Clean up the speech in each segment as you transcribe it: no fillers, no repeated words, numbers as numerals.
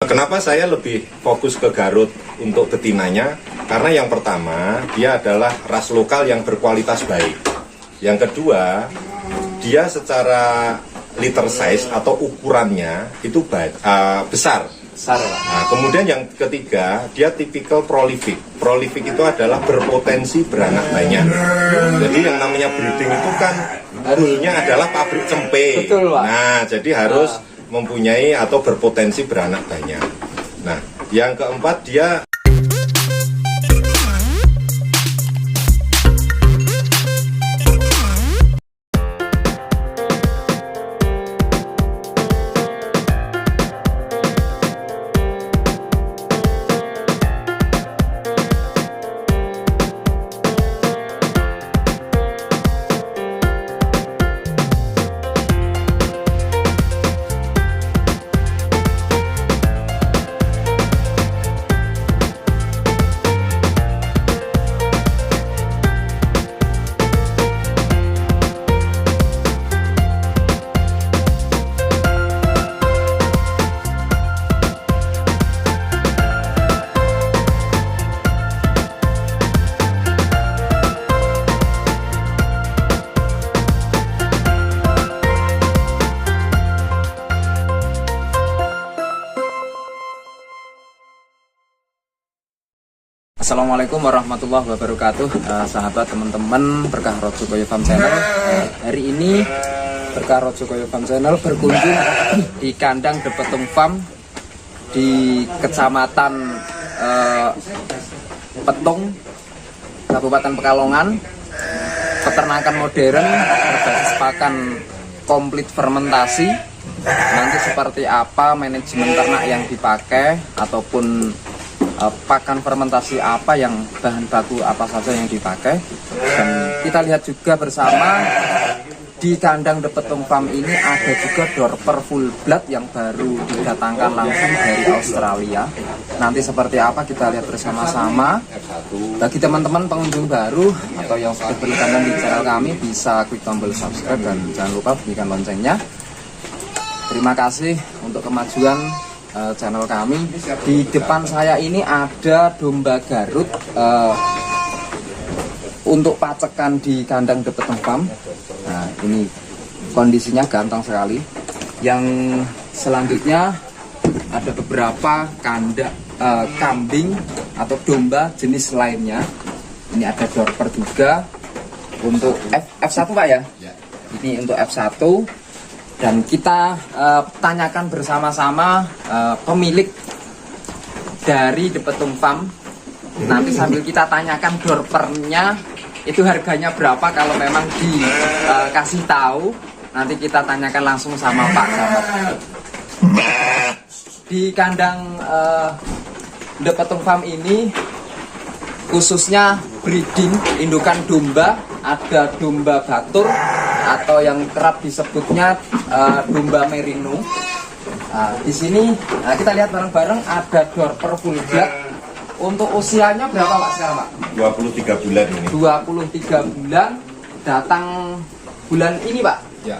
Kenapa saya lebih fokus ke Garut untuk betinanya? Karena yang pertama, dia adalah ras lokal yang berkualitas baik. Yang kedua, dia secara liter size atau ukurannya itu besar. Nah, kemudian yang ketiga, dia tipikal prolific. Prolific itu adalah berpotensi beranak banyak. Jadi yang namanya breeding itu kan goalnya adalah pabrik cempe. Betul, Pak. Nah, jadi harus mempunyai atau berpotensi beranak banyak. Nah, yang keempat dia Assalamualaikum warahmatullahi wabarakatuh, sahabat teman-teman Berkah Road Sukoyo Farm Channel. Hari ini Berkah Road Sukoyo Farm Channel berkunjung di kandang The Petung Farm di Kecamatan Petung, Kabupaten Pekalongan. Peternakan modern berbasis pakan komplit fermentasi. Nanti seperti apa manajemen ternak yang dipakai ataupun pakan fermentasi apa yang bahan baku apa saja yang dipakai, dan kita lihat juga bersama di kandang The Petung Farm ini ada juga Dorper full blood yang baru didatangkan langsung dari Australia. Nanti seperti apa kita lihat bersama-sama. Bagi teman-teman pengunjung baru atau yang sudah berlangganan di channel kami, bisa klik tombol subscribe dan jangan lupa bunyikan loncengnya. Terima kasih untuk kemajuan channel kami. Di depan saya ini ada domba Garut untuk pacekan di kandang The Petung Farm. Nah, ini kondisinya ganteng sekali. Yang selanjutnya ada beberapa kambing atau domba jenis lainnya. Ini ada Dorper juga untuk F1 Pak ya? Ini untuk F1. Dan kita tanyakan bersama-sama pemilik dari The Petung Farm. Nanti sambil kita tanyakan dorpernya itu harganya berapa kalau memang dikasih tahu. Nanti kita tanyakan langsung sama Pak Camat. Di kandang The Petung Farm ini khususnya breeding indukan domba, ada domba Batur atau yang kerap disebutnya domba merino. Nah, di sini kita lihat bareng-bareng ada Dorper full blood. Untuk usianya berapa Pak sekarang Pak? 23 bulan ini. 23 bulan, datang bulan ini Pak? Ya,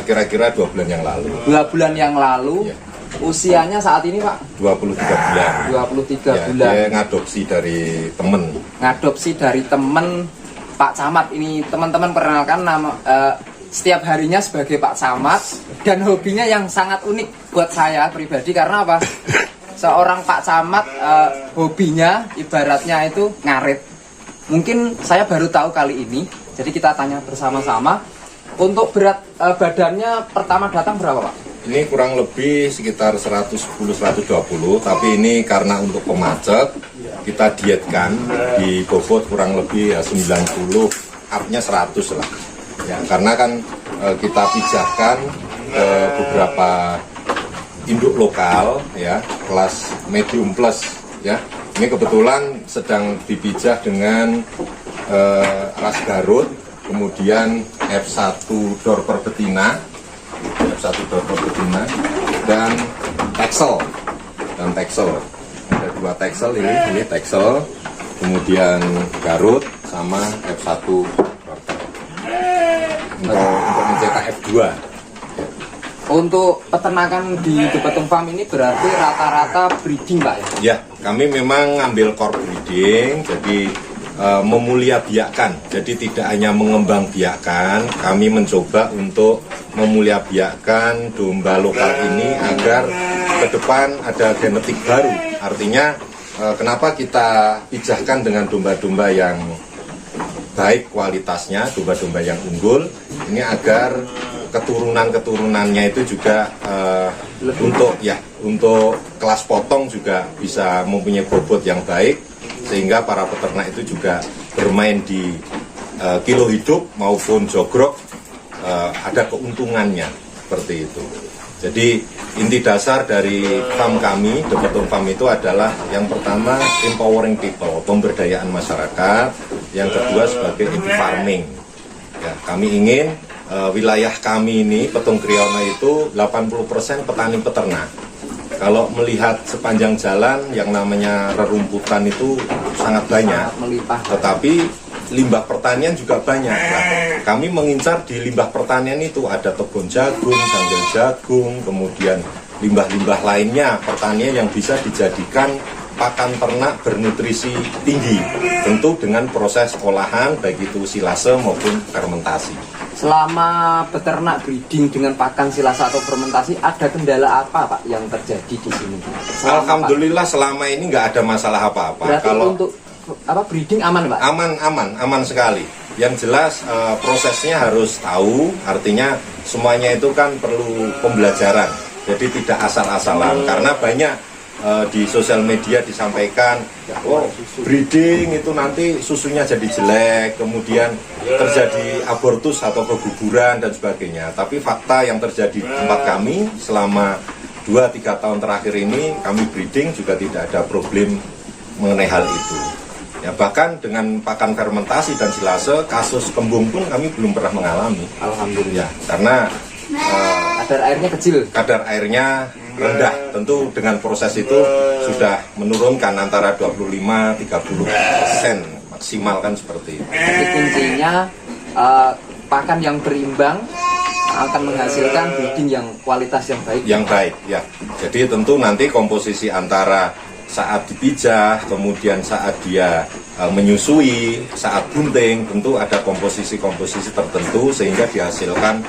kira-kira 2 bulan yang lalu. 2 bulan yang lalu. Ya. Usianya saat ini Pak? 23 bulan. 23 ya, bulan. Dia ngadopsi dari temen. Ngadopsi dari temen Pak Camat. Ini teman-teman perkenalkan nama setiap harinya sebagai Pak Camat, dan hobinya yang sangat unik buat saya pribadi. Karena apa? Seorang Pak Camat hobinya ibaratnya itu ngarit. Mungkin saya baru tahu kali ini. Jadi kita tanya bersama-sama. Untuk berat badannya pertama datang berapa Pak? Ini kurang lebih sekitar 110-120, tapi ini karena untuk pemacet kita dietkan di bobot kurang lebih 90, up-nya 100 lah. Ya, karena kan kita pijahkan ke beberapa induk lokal ya, kelas medium plus ya. Ini kebetulan sedang dipijah dengan ras Garut, kemudian F1 Dorper betina, F1 Dorper betina, dan Texel. Ada 2 Texel ini Texel, kemudian Garut sama F1 Dorper. Untuk mencetak F2. Untuk peternakan di Depetung Farm ini berarti rata-rata breeding Pak ya? Ya, kami memang ngambil core breeding, jadi memuliabiakkan. Jadi tidak hanya mengembang biakan, kami mencoba untuk memuliabiakkan domba lokal ini agar ke depan ada genetik baru. Artinya kenapa kita pijahkan dengan domba-domba yang baik kualitasnya, domba-domba yang unggul, ini agar keturunan-keturunannya itu juga untuk kelas potong juga bisa mempunyai bobot yang baik, sehingga para peternak itu juga bermain di kilo hidup maupun jogrok ada keuntungannya seperti itu. Jadi inti dasar dari farm kami, Depetung Farm itu adalah yang pertama empowering people, pemberdayaan masyarakat, yang kedua sebagai eco farming. Ya, kami ingin wilayah kami ini, Petung Kriyono itu 80% petani peternak. Kalau melihat sepanjang jalan yang namanya rerumputan itu sangat banyak, tetapi limbah pertanian juga banyak. Nah, kami mengincar di limbah pertanian itu ada tebon jagung, janggel jagung, kemudian limbah-limbah lainnya pertanian yang bisa dijadikan pakan ternak bernutrisi tinggi, tentu dengan proses olahan baik itu silase maupun fermentasi. Selama beternak breeding dengan pakan silase atau fermentasi, ada kendala apa Pak yang terjadi di sini? Alhamdulillah selama ini nggak ada masalah apa-apa. Berarti kalau untuk breeding aman Pak? Aman sekali. Yang jelas prosesnya harus tahu, artinya semuanya itu kan perlu pembelajaran. Jadi tidak asal-asalan, karena banyak di sosial media disampaikan, oh breeding itu nanti susunya jadi jelek, kemudian terjadi abortus atau keguguran dan sebagainya. Tapi fakta yang terjadi di tempat kami selama 2-3 tahun terakhir ini, kami breeding juga tidak ada problem mengenai hal itu. Ya, bahkan dengan pakan fermentasi dan silase, kasus kembung pun kami belum pernah mengalami. Alhamdulillah. Karena kadar airnya kecil. Kadar airnya rendah. Tentu dengan proses itu sudah menurunkan antara 25-30% maksimal kan seperti itu. Jadi kuncinya pakan yang berimbang akan menghasilkan breeding yang kualitas yang baik. Yang baik, ya. Jadi tentu nanti komposisi antara saat dipijah, kemudian saat dia menyusui, saat bunting, tentu ada komposisi-komposisi tertentu sehingga dihasilkan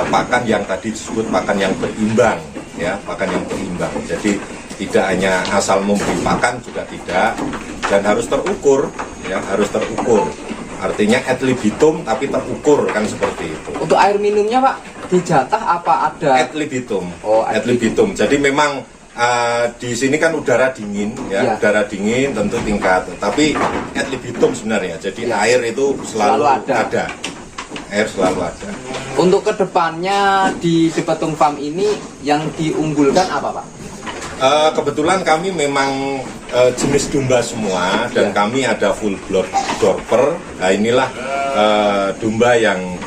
pakan yang tadi disebut pakan yang berimbang, ya, pakan yang berimbang. Jadi tidak hanya asal memberi pakan, juga tidak, dan harus terukur, ya, harus terukur. Artinya ad libitum tapi terukur kan seperti itu. Untuk air minumnya Pak, dijatah apa ada? Ad libitum. Oh, ad libitum. Jadi memang di sini kan udara dingin, ya, udara dingin tentu tingkat, tapi ad libitum sebenarnya. Jadi air itu selalu ada. Air selalu ada. Untuk kedepannya di Depetung Farm ini yang diunggulkan apa Pak? Kebetulan kami memang jenis domba semua dan kami ada full blood Dorper. Nah inilah domba yang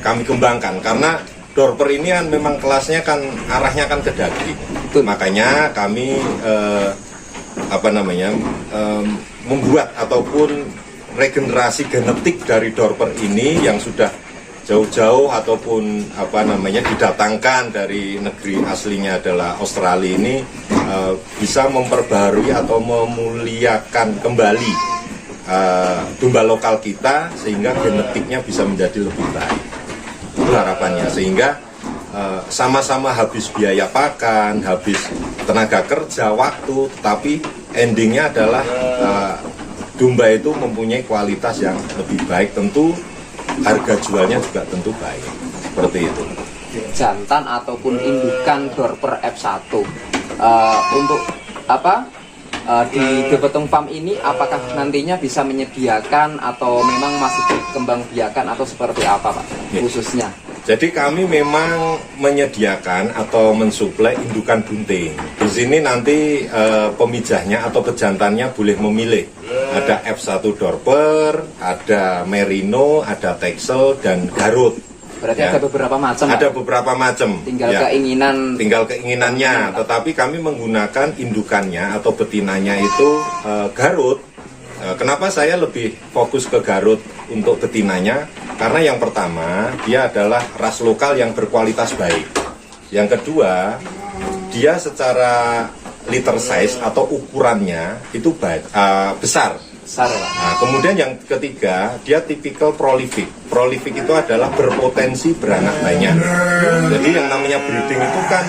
kami kembangkan karena Dorper ini kan memang kelasnya kan arahnya kan ke daging. Makanya kami membuat ataupun regenerasi genetik dari Dorper ini yang sudah jauh-jauh ataupun didatangkan dari negeri aslinya adalah Australia ini bisa memperbarui atau memuliakan kembali domba lokal kita sehingga genetiknya bisa menjadi lebih baik. Itu harapannya, sehingga sama-sama habis biaya pakan, habis tenaga kerja, waktu, tetapi endingnya adalah domba itu mempunyai kualitas yang lebih baik, tentu harga jualnya juga tentu baik, seperti itu. Jantan ataupun indukan Dorper F1 untuk di Depetung Farm ini apakah nantinya bisa menyediakan atau memang masih berkembang biakan atau seperti apa Pak khususnya? Jadi kami memang menyediakan atau mensuplai indukan bunting. Di sini nanti pemijahnya atau pejantannya boleh memilih. Ada F1 Dorper, ada Merino, ada Texel, dan Garut. Berarti ada beberapa macam. Ada beberapa macam. Tinggal keinginannya. Tetapi kami menggunakan indukannya atau betinanya itu Garut. Kenapa saya lebih fokus ke Garut untuk betinanya? Karena yang pertama, dia adalah ras lokal yang berkualitas baik. Yang kedua, dia secara liter size atau ukurannya itu besar. Besar ya, Pak. Nah, kemudian yang ketiga, dia tipikal prolific. Prolific itu adalah berpotensi beranak banyak. Jadi yang namanya breeding itu kan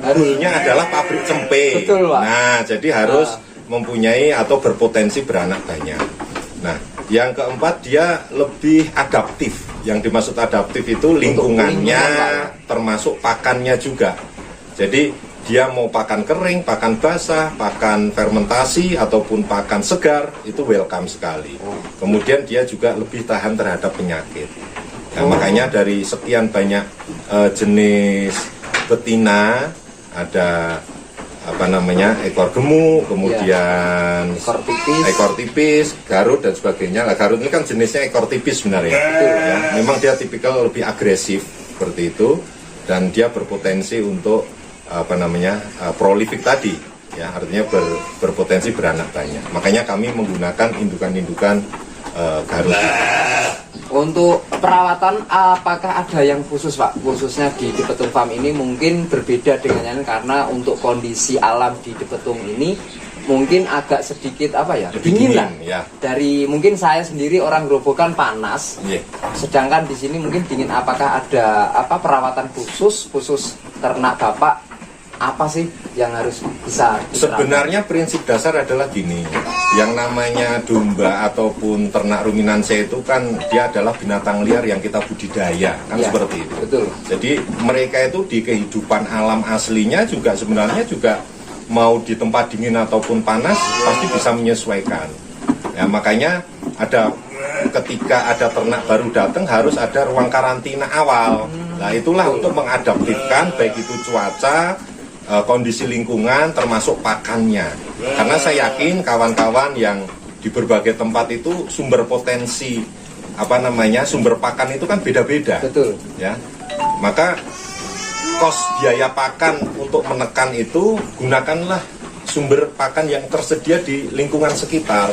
harusnya adalah pabrik cempe. Betul, Pak. Nah, jadi harus mempunyai atau berpotensi beranak banyak. Nah, yang keempat, dia lebih adaptif. Yang dimaksud adaptif itu lingkungannya, termasuk pakannya juga. Jadi dia mau pakan kering, pakan basah, pakan fermentasi, ataupun pakan segar, itu welcome sekali. Kemudian dia juga lebih tahan terhadap penyakit. Nah, makanya dari sekian banyak jenis betina, ada ekor gemuk, kemudian ekor tipis, Garut dan sebagainya. Nah, Garut ini kan jenisnya ekor tipis sebenarnya. Ya, memang dia tipikal lebih agresif seperti itu, dan dia berpotensi untuk prolific tadi, ya, artinya berpotensi beranak banyak. Makanya kami menggunakan indukan-indukan Garut. Untuk perawatan, apakah ada yang khusus, Pak? Khususnya di Depetung Farm ini mungkin berbeda dengan yang lain, karena untuk kondisi alam di Depetung ini mungkin agak sedikit dingin lah. Ya. Dari mungkin saya sendiri orang Grobogan panas, sedangkan di sini mungkin dingin. Apakah ada perawatan khusus ternak Bapak? Apa sih yang harus bisa diterapkan? Sebenarnya prinsip dasar adalah gini, yang namanya domba ataupun ternak ruminansia itu kan dia adalah binatang liar yang kita budidaya, kan seperti itu. Betul. Jadi mereka itu di kehidupan alam aslinya juga sebenarnya juga mau di tempat dingin ataupun panas pasti bisa menyesuaikan. Ya, makanya ketika ada ternak baru datang harus ada ruang karantina awal. Nah, itulah untuk mengadaptifkan baik itu cuaca, kondisi lingkungan, termasuk pakannya. Karena saya yakin kawan-kawan yang di berbagai tempat itu sumber potensi sumber pakan itu kan beda-beda. Betul. Ya. Maka biaya pakan untuk menekan itu, gunakanlah sumber pakan yang tersedia di lingkungan sekitar.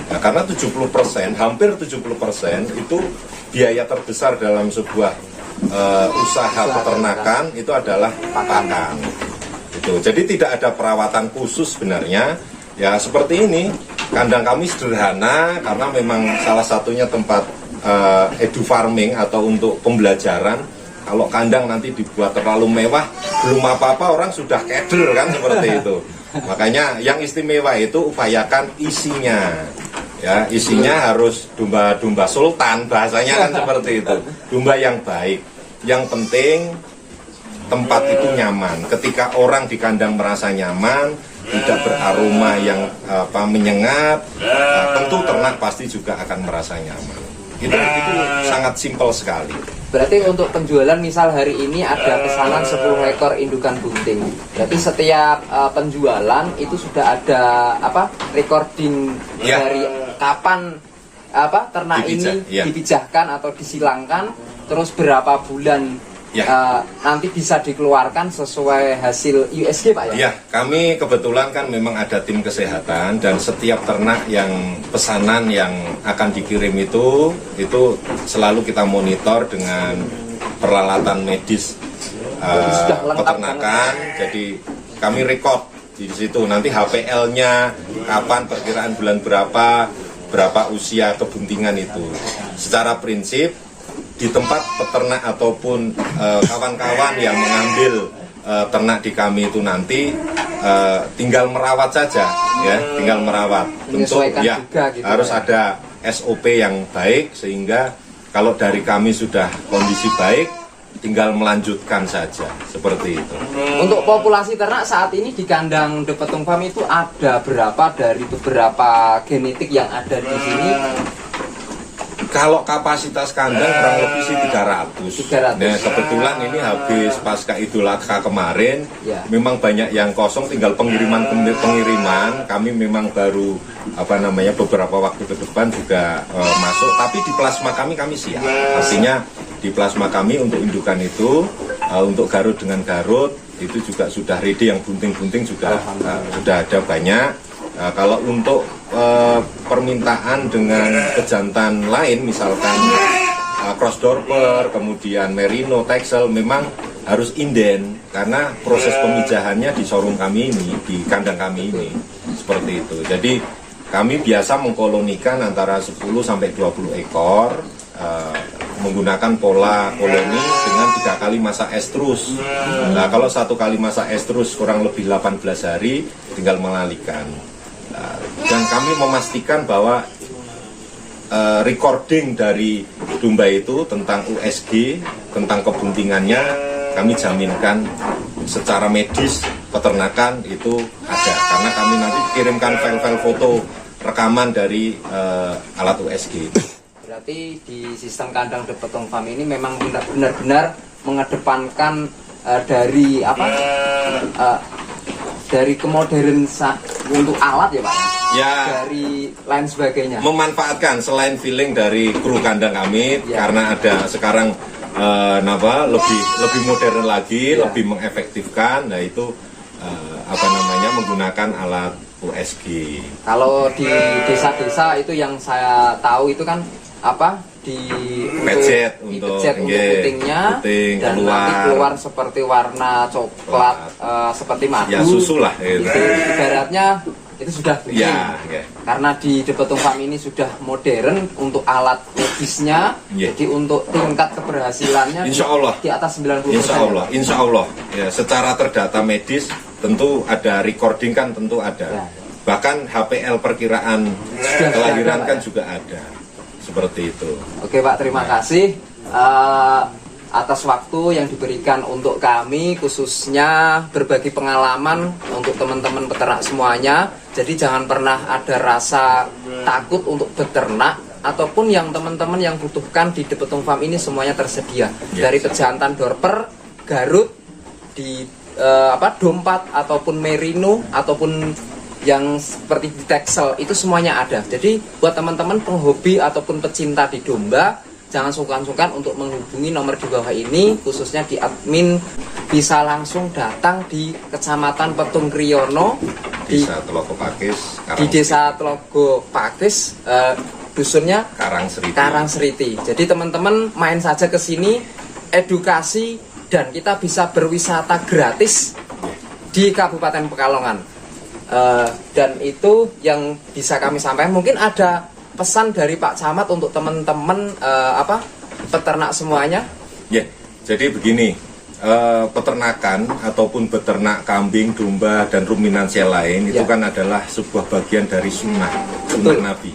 Nah, karena 70%, hampir 70% itu biaya terbesar dalam sebuah usaha peternakan itu adalah pakan. Jadi tidak ada perawatan khusus sebenarnya. Ya seperti ini, kandang kami sederhana karena memang salah satunya tempat edu farming atau untuk pembelajaran. Kalau kandang nanti dibuat terlalu mewah, belum apa-apa orang sudah keder kan seperti itu. Makanya yang istimewa itu upayakan isinya. Ya, isinya harus domba-domba sultan, bahasanya kan seperti itu. Domba yang baik. Yang penting tempat itu nyaman. Ketika orang di kandang merasa nyaman, tidak beraroma yang menyengat, tentu ternak pasti juga akan merasa nyaman. Itu sangat simpel sekali. Berarti untuk penjualan, misal hari ini ada pesanan 10 ekor indukan bunting. Berarti setiap penjualan itu sudah ada recording dari kapan ternak ini dipijahkan atau disilangkan, terus berapa bulan nanti bisa dikeluarkan sesuai hasil USG, Pak ya? Ya, kami kebetulan kan memang ada tim kesehatan, dan setiap ternak yang pesanan yang akan dikirim itu selalu kita monitor dengan peralatan medis peternakan. Jadi kami record di situ nanti HPL-nya kapan, perkiraan bulan berapa usia kebuntingan itu. Secara prinsip di tempat peternak ataupun kawan-kawan yang mengambil ternak di kami itu nanti tinggal merawat saja, ya, tinggal merawat. Tentu ya gitu, harus ada SOP yang baik, sehingga kalau dari kami sudah kondisi baik, tinggal melanjutkan saja seperti itu. Untuk populasi ternak saat ini di kandang Depetung Farm itu ada berapa dari beberapa genetik yang ada di sini? Kalau kapasitas kandang kurang lebih sih 300. Nah, kebetulan ini habis pasca Idul Adha kemarin, memang banyak yang kosong, tinggal pengiriman. Kami memang baru beberapa waktu ke depan juga masuk, tapi di plasma kami siap. Artinya di plasma kami untuk indukan itu, untuk Garut dengan Garut itu juga sudah ready, yang bunting-bunting juga sudah ada banyak. Kalau untuk permintaan dengan pejantan lain, misalkan cross dorper, kemudian merino, texel, memang harus inden karena proses pemijahannya di showroom kami ini, di kandang kami ini seperti itu. Jadi kami biasa mengkolonikan antara 10 sampai 20 ekor menggunakan pola koloni dengan 3 kali masa estrus. Nah, kalau 1 kali masa estrus kurang lebih 18 hari tinggal mengalihkan. Dan kami memastikan bahwa recording dari domba itu tentang USG, tentang kebuntingannya kami jaminkan secara medis peternakan itu ada, karena kami nanti kirimkan file-file foto rekaman dari alat USG. Berarti di sistem kandang The Petung Farm ini memang benar-benar mengedepankan dari apa? Dari kemodernan untuk alat ya Pak ya, dari lain sebagainya, memanfaatkan selain feeling dari kru kandang kami ya. Karena ada sekarang lebih modern lagi ya. Lebih mengefektifkan, nah itu menggunakan alat USG. Kalau di desa-desa itu yang saya tahu itu kan di pejet untuk putingnya dan nanti keluar seperti warna coklat seperti madu ya, susu lah itu ibaratnya itu sudah bikin karena di The Petung Farm ini sudah modern untuk alat medisnya jadi untuk tingkat keberhasilannya insya Allah di atas 90%. Insya Allah ya, secara terdata medis tentu ada, recording kan tentu ada bahkan HPL perkiraan kelahiran kan juga ada. Seperti itu. Oke Pak, terima kasih atas waktu yang diberikan untuk kami, khususnya berbagi pengalaman untuk teman-teman peternak semuanya. Jadi jangan pernah ada rasa takut untuk beternak, ataupun yang teman-teman yang butuhkan di The Petung Farm ini semuanya tersedia. Dari pejantan Dorper, Garut, di Dompat ataupun Merino ataupun yang seperti di Texel itu semuanya ada. Jadi buat teman-teman penghobi ataupun pecinta di domba, jangan sungkan-sungkan untuk menghubungi nomor di bawah ini, khususnya di admin bisa langsung datang di Kecamatan Petung Kriyono di Desa Telogo Pakis, dusunnya Karangsriti. Jadi teman-teman main saja ke sini, edukasi, dan kita bisa berwisata gratis di Kabupaten Pekalongan. Dan itu yang bisa kami sampaikan. Mungkin ada pesan dari Pak Camat untuk teman-teman peternak semuanya. Ya, jadi begini, peternakan ataupun beternak kambing, domba dan ruminansia lain itu kan adalah sebuah bagian dari sunnah Nabi.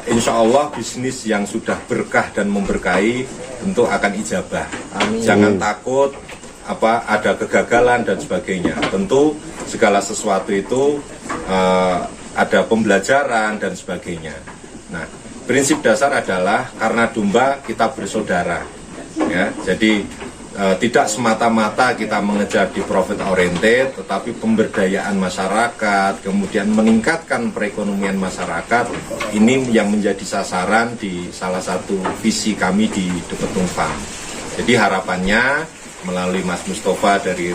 Insya Allah bisnis yang sudah berkah dan memberkahi tentu akan ijabah. Amin. Jangan takut ada kegagalan dan sebagainya. Tentu segala sesuatu itu ada pembelajaran dan sebagainya. Nah, prinsip dasar adalah karena domba kita bersaudara, ya. Jadi tidak semata-mata kita mengejar di profit oriented, tetapi pemberdayaan masyarakat, kemudian meningkatkan perekonomian masyarakat, ini yang menjadi sasaran di salah satu visi kami di The Petung Farm. Jadi harapannya melalui Mas Mustafa dari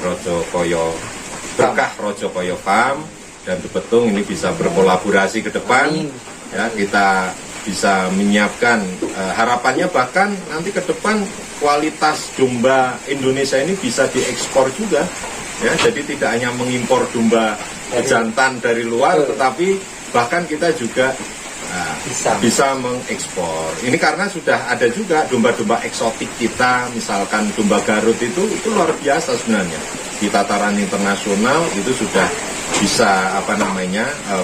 Berkah Rojo Koyo Farm dan The Petung ini bisa berkolaborasi ke depan. Ya, kita bisa menyiapkan harapannya bahkan nanti ke depan kualitas domba Indonesia ini bisa diekspor juga. Ya, jadi tidak hanya mengimpor domba jantan dari luar, tetapi bahkan kita juga bisa mengekspor. Ini karena sudah ada juga domba-domba eksotik kita, misalkan domba Garut itu luar biasa sebenarnya. Di tataran internasional itu sudah bisa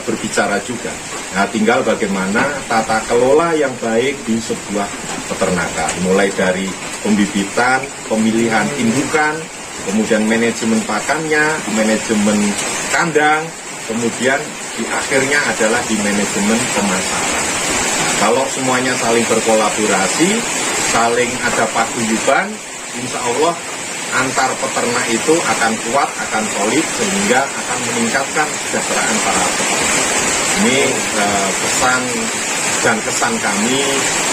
berbicara juga. Nah, tinggal bagaimana tata kelola yang baik di sebuah peternakan, mulai dari pembibitan, pemilihan indukan, kemudian manajemen pakannya, manajemen kandang, kemudian di akhirnya adalah di manajemen pemasaran. Kalau semuanya saling berkolaborasi, saling ada paguyuban, insya Allah antar peternak itu akan kuat, akan solid, sehingga akan meningkatkan kesejahteraan para peternak. Ini pesan dan kesan kami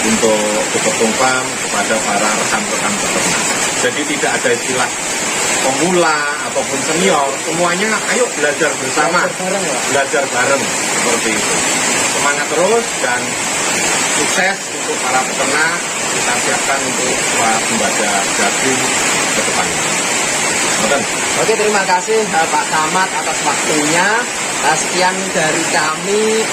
untuk The Petung Farm kepada para rekan-rekan peternak. Jadi tidak ada istilah pemula ataupun senior, semuanya ayo belajar bersama, belajar bareng seperti itu. Semangat terus dan sukses untuk para peternak. Kita siapkan untuk swasembada daging ke depannya. Oke, terima kasih Pak Camat atas waktunya. Sekian dari kami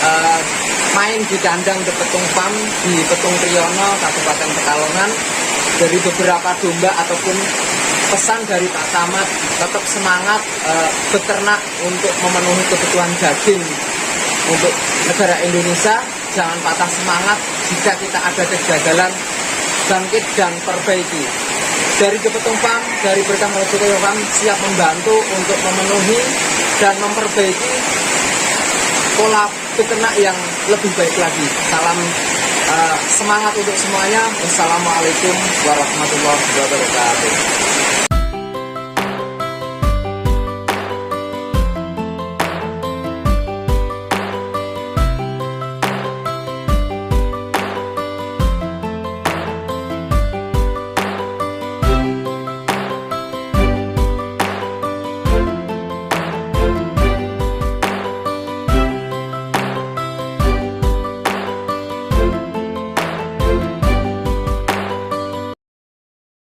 main di kandang The Petung Farm di Petung Priyono, Kabupaten Pekalongan. Dari beberapa domba ataupun pesan dari Pak Camat, tetap semangat beternak untuk memenuhi kebutuhan daging untuk negara Indonesia. Jangan patah semangat jika kita ada kegagalan, bangkit dan perbaiki. Dari The Petung Farm, dari Berkah Mojokerto Farm siap membantu untuk memenuhi dan memperbaiki pola peternak yang lebih baik lagi. Salam semangat untuk semuanya. Wassalamualaikum warahmatullahi wabarakatuh.